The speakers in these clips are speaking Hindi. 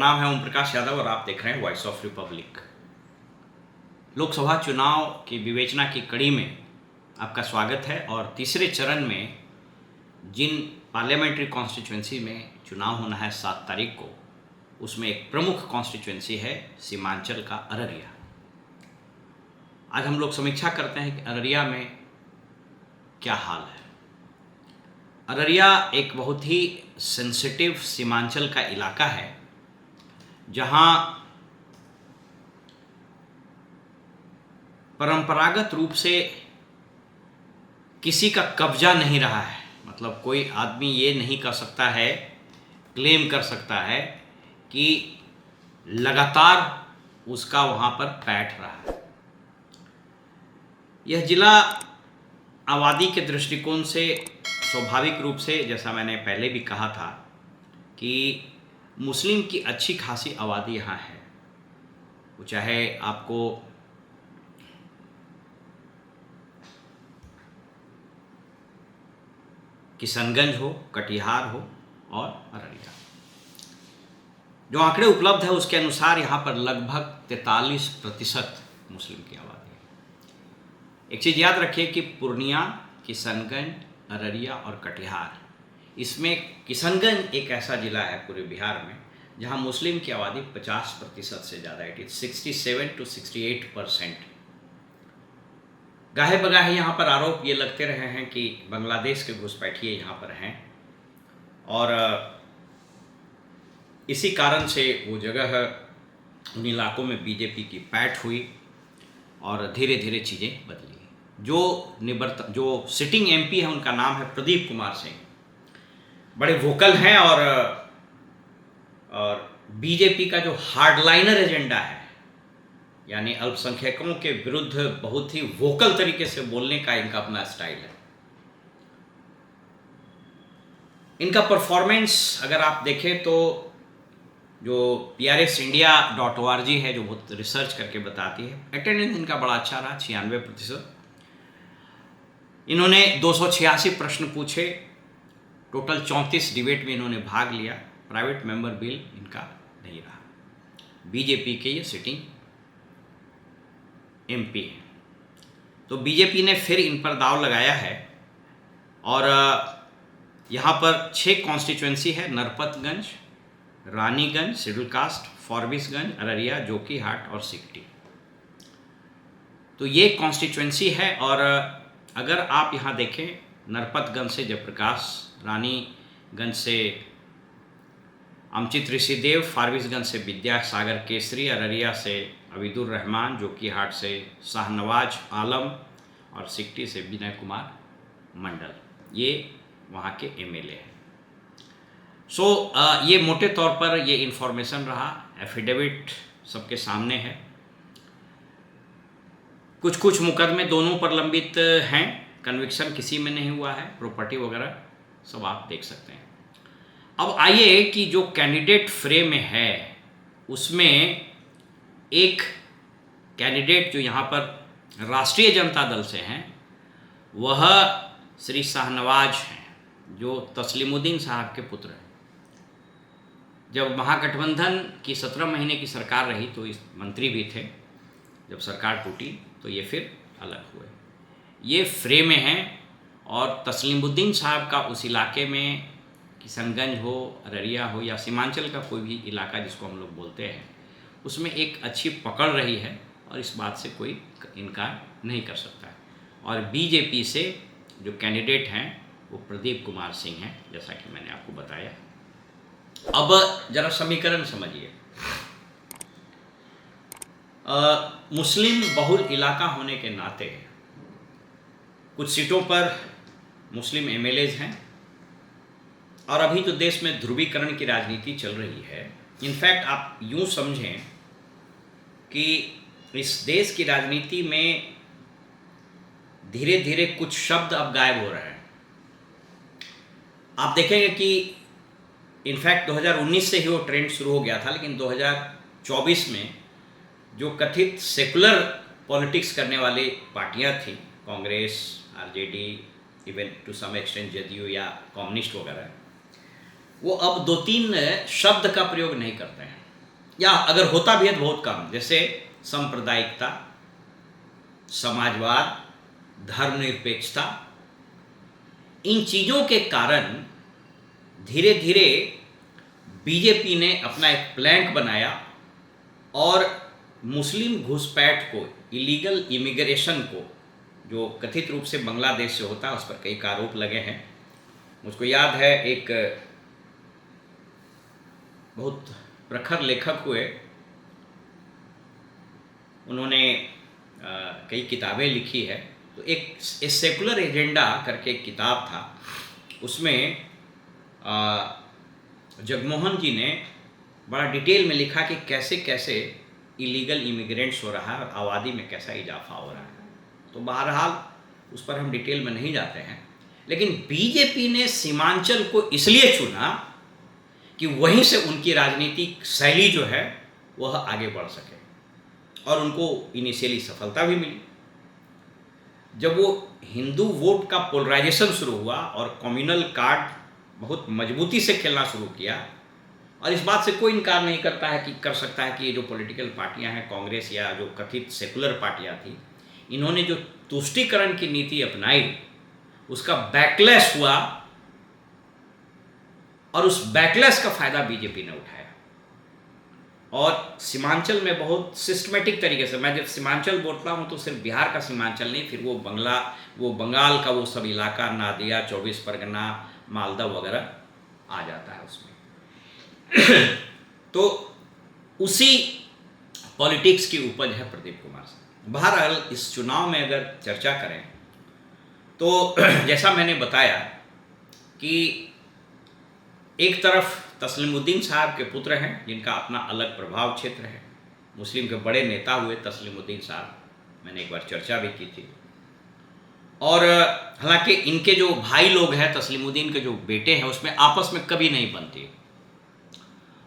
नाम है ओम प्रकाश यादव और आप देख रहे हैं वॉइस ऑफ रिपब्लिक। लोकसभा चुनाव की विवेचना की कड़ी में आपका स्वागत है। और तीसरे चरण में जिन पार्लियामेंट्री कॉन्स्टिट्यूंसी में चुनाव होना है 7 तारीख को, उसमें एक प्रमुख कॉन्स्टिट्यूंसी है सीमांचल का अररिया। आज हम लोग समीक्षा करते हैं कि अररिया में क्या हाल है। अररिया एक बहुत ही सेंसिटिव सीमांचल का इलाका है, जहां परंपरागत रूप से किसी का कब्जा नहीं रहा है। मतलब कोई आदमी ये नहीं कर सकता है, क्लेम कर सकता है कि लगातार उसका वहाँ पर बैठ रहा है। यह जिला आबादी के दृष्टिकोण से स्वाभाविक रूप से, जैसा मैंने पहले भी कहा था, कि मुस्लिम की अच्छी खासी आबादी यहाँ है। वो चाहे आपको किशनगंज हो, कटिहार हो और अररिया। जो आंकड़े उपलब्ध है उसके अनुसार यहाँ पर लगभग 43% मुस्लिम की आबादी है। एक चीज़ याद रखिए कि पूर्णिया, किशनगंज, अररिया और कटिहार, इसमें किशनगंज एक ऐसा जिला है पूरे बिहार में जहाँ मुस्लिम की आबादी 50% से ज़्यादा है। It is 67 to 68%। गाहे बगाहे यहाँ पर आरोप ये लगते रहे हैं कि बांग्लादेश के घुसपैठिए यहाँ पर हैं, और इसी कारण से वो जगह, उन इलाकों में बीजेपी की पैठ हुई और धीरे धीरे चीज़ें बदली। जो सिटिंग एमपी है उनका नाम है प्रदीप कुमार सिंह। बड़े वोकल हैं और बीजेपी का जो हार्डलाइनर एजेंडा है, यानी अल्पसंख्यकों के विरुद्ध बहुत ही वोकल तरीके से बोलने का इनका अपना स्टाइल है। इनका परफॉर्मेंस अगर आप देखें तो जो PRSindia.org है, जो बहुत रिसर्च करके बताती है, अटेंडेंस इनका बड़ा अच्छा रहा, 96%। इन्होंने 286 प्रश्न पूछे, टोटल 34 डिबेट में इन्होंने भाग लिया। प्राइवेट मेंबर बिल इनका नहीं रहा। बीजेपी के ये सिटिंग MP हैं, तो बीजेपी ने फिर इन पर दांव लगाया है। और यहाँ पर 6 कॉन्स्टिट्यूंसी है: नरपतगंज, रानीगंज, शेड्यूल कास्ट, फॉरबिसगंज, अररिया, जोकीहाट और सिकटी। तो ये कॉन्स्टिट्यूंसी है। और अगर आप यहाँ देखें, नरपतगंज से जयप्रकाश, रानीगंज से अमचित ऋषिदेव, फारबिसगंज से विद्यासागर केसरी, अररिया से अबीदुर रहमान, जोकीहाट से शाहनवाज आलम और सिकटी से विनय कुमार मंडल, ये वहाँ के MLA हैं। ये मोटे तौर पर ये इन्फॉर्मेशन रहा। एफिडेविट सबके सामने है। कुछ मुकदमे दोनों पर लंबित हैं, कन्विक्शन किसी में नहीं हुआ है, प्रॉपर्टी वगैरह सब आप देख सकते हैं। अब आइए कि जो कैंडिडेट फ्रेम में है उसमें एक कैंडिडेट जो यहाँ पर राष्ट्रीय जनता दल से हैं, वह श्री शाहनवाज हैं, जो तस्लीमुद्दीन साहब के पुत्र हैं। जब महागठबंधन की 17 महीने की सरकार रही तो इस मंत्री भी थे। जब सरकार टूटी तो ये फिर अलग हुए। ये फ्रेम में हैं। और तस्लीमुद्दीन साहब का उस इलाके में, किशनगंज हो, अररिया हो या सीमांचल का कोई भी इलाका जिसको हम लोग बोलते हैं, उसमें एक अच्छी पकड़ रही है और इस बात से कोई इनकार नहीं कर सकता है। और बीजेपी से जो कैंडिडेट हैं वो प्रदीप कुमार सिंह हैं, जैसा कि मैंने आपको बताया। अब जरा समीकरण समझिए। मुस्लिम बहुल इलाका होने के नाते कुछ सीटों पर मुस्लिम MLAs हैं, और अभी तो देश में ध्रुवीकरण की राजनीति चल रही है। इनफैक्ट आप यूँ समझें कि इस देश की राजनीति में धीरे धीरे कुछ शब्द अब गायब हो रहे हैं। आप देखेंगे कि इनफैक्ट 2019 से ही वो ट्रेंड शुरू हो गया था, लेकिन 2024 में जो कथित सेकुलर पॉलिटिक्स करने वाली पार्टियां थी, Congress, RJD, even to some extent JDU या कम्युनिस्ट वगैरह, वो अब 2-3 शब्द का प्रयोग नहीं करते हैं। या अगर होता भी है तो बहुत कम, जैसे सांप्रदायिकता, समाजवाद, धर्मनिरपेक्षता, इन चीज़ों के कारण धीरे धीरे बीजेपी ने अपना एक प्लैंक बनाया और मुस्लिम घुसपैठ को, इलीगल इमिग्रेशन को, जो कथित रूप से बांग्लादेश से होता है, उस पर कई आरोप लगे हैं। मुझको याद है एक बहुत प्रखर लेखक हुए, उन्होंने कई किताबें लिखी है, तो एक सेकुलर एजेंडा करके एक किताब था, उसमें जगमोहन जी ने बड़ा डिटेल में लिखा कि कैसे कैसे इलीगल इमिग्रेंट्स हो रहा है और आबादी में कैसा इजाफा हो रहा है। तो बहरहाल उस पर हम डिटेल में नहीं जाते हैं, लेकिन बीजेपी ने सीमांचल को इसलिए चुना कि वहीं से उनकी राजनीतिक शैली जो है वह आगे बढ़ सके, और उनको इनिशियली सफलता भी मिली। जब वो हिंदू वोट का पोलराइजेशन शुरू हुआ और कम्युनल कार्ड बहुत मजबूती से खेलना शुरू किया, और इस बात से कोई इनकार नहीं करता है कि कर सकता है कि ये जो पॉलिटिकल पार्टियां हैं, कांग्रेस या जो कथित सेकुलर पार्टियां थी, इन्होंने जो तुष्टीकरण की नीति अपनाई उसका बैकलैश हुआ, और उस बैकलैश का फायदा बीजेपी ने उठाया। और सीमांचल में बहुत सिस्टमेटिक तरीके से, मैं जब सीमांचल बोलता हूँ तो सिर्फ बिहार का सीमांचल नहीं, फिर वो बंगाल का वो सब इलाका, नादिया, 24 परगना, मालदा वगैरह आ जाता है उसमें। तो उसी पॉलिटिक्स की उपज है प्रदीप कुमार सिंह। बहरहाल इस चुनाव में अगर चर्चा करें तो जैसा मैंने बताया कि एक तरफ तस्लीमुद्दीन साहब के पुत्र हैं जिनका अपना अलग प्रभाव क्षेत्र है, मुस्लिम के बड़े नेता हुए तस्लीमुद्दीन साहब, मैंने एक बार चर्चा भी की थी। और हालांकि इनके जो भाई लोग हैं, तस्लीमुद्दीन के जो बेटे हैं, उसमें आपस में कभी नहीं बनती,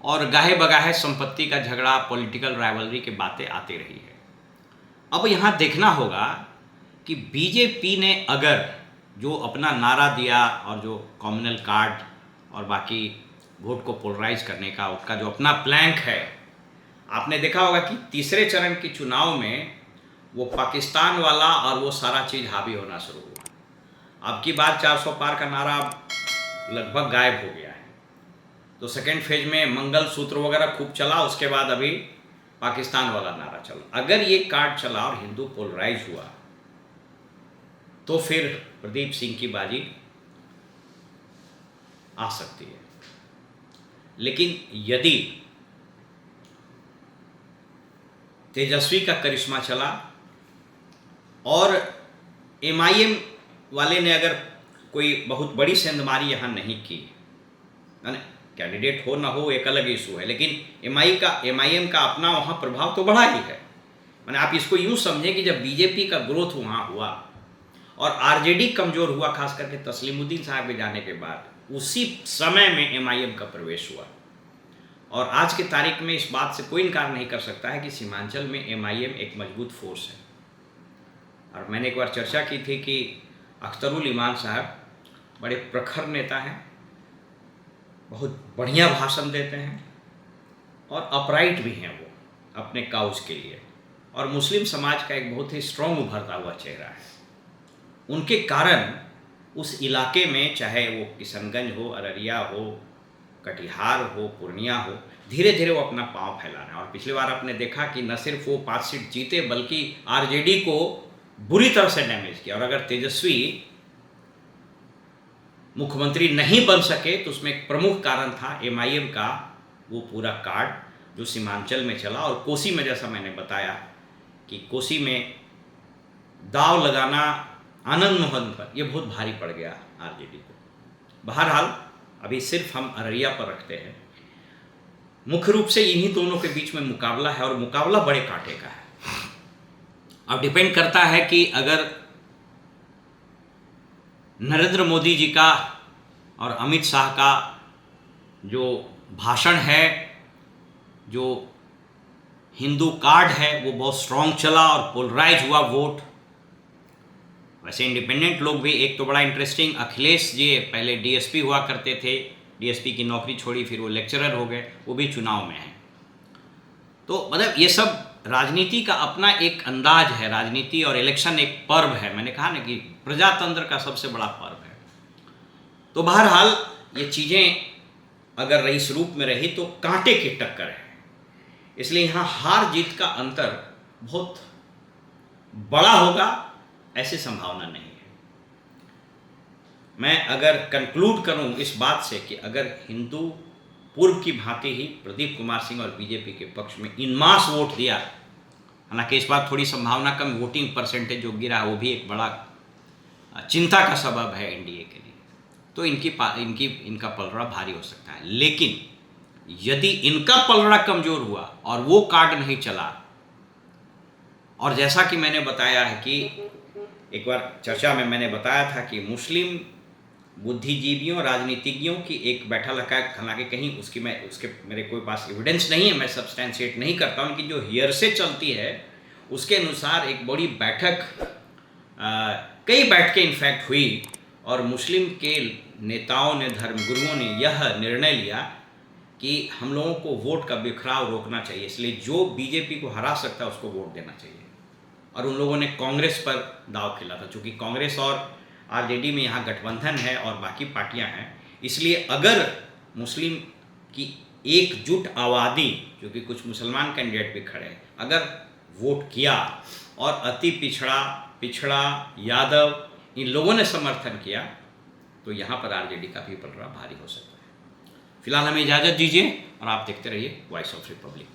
और गाहे बगाहे संपत्ति का झगड़ा, पॉलिटिकल राइवलरी की बातें आती रही है। अब यहाँ देखना होगा कि बीजेपी ने अगर जो अपना नारा दिया और जो कम्युनल कार्ड और बाकी वोट को पोलराइज करने का उसका जो अपना प्लैंक है, आपने देखा होगा कि तीसरे चरण के चुनाव में वो पाकिस्तान वाला और वो सारा चीज़ हावी होना शुरू हुआ। अब की बार 400 पार का नारा लगभग गायब हो गया है। तो सेकेंड फेज में मंगल सूत्र वगैरह खूब चला, उसके बाद अभी पाकिस्तान वाला नारा चला। अगर ये कार्ड चला और हिंदू पोलराइज हुआ तो फिर प्रदीप सिंह की बाजी आ सकती है। लेकिन यदि तेजस्वी का करिश्मा चला और एमआईएम वाले ने अगर कोई बहुत बड़ी सेंधमारी यहाँ नहीं की, कैंडिडेट हो ना हो एक अलग इशू है, लेकिन एमआईएम का अपना वहाँ प्रभाव तो बढ़ा ही है। मैंने आप इसको यूँ समझें कि जब बीजेपी का ग्रोथ वहाँ हुआ और आरजेडी कमज़ोर हुआ, खास करके तस्लीमुद्दीन साहब के जाने के बाद, उसी समय में एमआईएम का प्रवेश हुआ। और आज की तारीख में इस बात से कोई इनकार नहीं कर सकता है कि सीमांचल में एमआईएम एक मजबूत फोर्स है। और मैंने एक बार चर्चा की थी कि अख्तरुल ईमान साहब बड़े प्रखर नेता हैं, बहुत बढ़िया भाषण देते हैं और अपराइट भी हैं वो अपने काउज के लिए, और मुस्लिम समाज का एक बहुत ही स्ट्रॉन्ग उभरता हुआ चेहरा है। उनके कारण उस इलाके में, चाहे वो किशनगंज हो, अररिया हो, कटिहार हो, पूर्णिया हो, धीरे धीरे वो अपना पांव फैला रहे हैं। और पिछली बार आपने देखा कि न सिर्फ वो 5 सीट जीते बल्कि आरजेडी को बुरी तरह से डैमेज किया। और अगर तेजस्वी मुख्यमंत्री नहीं बन सके तो उसमें एक प्रमुख कारण था एमआईएम का वो पूरा कार्ड जो सीमांचल में चला। और कोसी में, जैसा मैंने बताया कि कोसी में दाव लगाना आनंद मोहन पर ये बहुत भारी पड़ गया आरजेडी को। बहरहाल अभी सिर्फ हम अररिया पर रखते हैं। मुख्य रूप से इन्हीं दोनों के बीच में मुकाबला है, और मुकाबला बड़े कांटे का है। अब डिपेंड करता है कि अगर नरेंद्र मोदी जी का और अमित शाह का जो भाषण है, जो हिंदू कार्ड है, वो बहुत स्ट्रॉन्ग चला और पोलराइज हुआ वोट। वैसे इंडिपेंडेंट लोग भी, एक तो बड़ा इंटरेस्टिंग, अखिलेश जी पहले डीएसपी हुआ करते थे, डीएसपी की नौकरी छोड़ी, फिर वो लेक्चरर हो गए, वो भी चुनाव में हैं। तो मतलब ये सब राजनीति का अपना एक अंदाज है, राजनीति और इलेक्शन एक पर्व है। मैंने कहा ना कि प्रजातंत्र का सबसे बड़ा पर्व है। तो बहरहाल ये चीज़ें अगर इस रूप में रही तो कांटे की टक्कर है, इसलिए यहाँ हार जीत का अंतर बहुत बड़ा होगा ऐसी संभावना नहीं है। मैं अगर कंक्लूड करूं इस बात से कि अगर हिंदू पूर्व की भांति ही प्रदीप कुमार सिंह और बीजेपी के पक्ष में इन मास वोट दिया, हालांकि इस बार थोड़ी संभावना कम, वोटिंग परसेंटेज जो गिरा वो भी एक बड़ा चिंता का सबब है एनडीए के लिए, तो इनका पलड़ा भारी हो सकता है। लेकिन यदि इनका पलड़ा कमजोर हुआ और वो कार्ड नहीं चला, और जैसा कि मैंने बताया है कि एक बार चर्चा में मैंने बताया था कि मुस्लिम बुद्धिजीवियों राजनीतिज्ञों की एक बैठक लगा, हालांकि कहीं उसकी उसके मेरे कोई पास एविडेंस नहीं है, मैं सब्सटेंशिएट नहीं करता हूँ, लेकिन जो हियरसे चलती है उसके अनुसार एक बड़ी बैठक, कई बैठकें इनफैक्ट हुई और मुस्लिम के नेताओं ने, धर्मगुरुओं ने यह निर्णय लिया कि हम लोगों को वोट का बिखराव रोकना चाहिए, इसलिए जो बीजेपी को हरा सकता है उसको वोट देना चाहिए। और उन लोगों ने कांग्रेस पर दाव खेला था, क्योंकि कांग्रेस और आरजेडी में यहाँ गठबंधन है और बाकी पार्टियाँ हैं, इसलिए अगर मुस्लिम की एकजुट आबादी, जो कि कुछ मुसलमान कैंडिडेट भी खड़े हैं, अगर वोट किया और अति पिछड़ा यादव इन लोगों ने समर्थन किया, तो यहाँ पर आरजेडी का भी पलड़ा भारी हो सकता है। फिलहाल हमें इजाज़त दीजिए और आप देखते रहिए वॉइस ऑफ रिपब्लिक।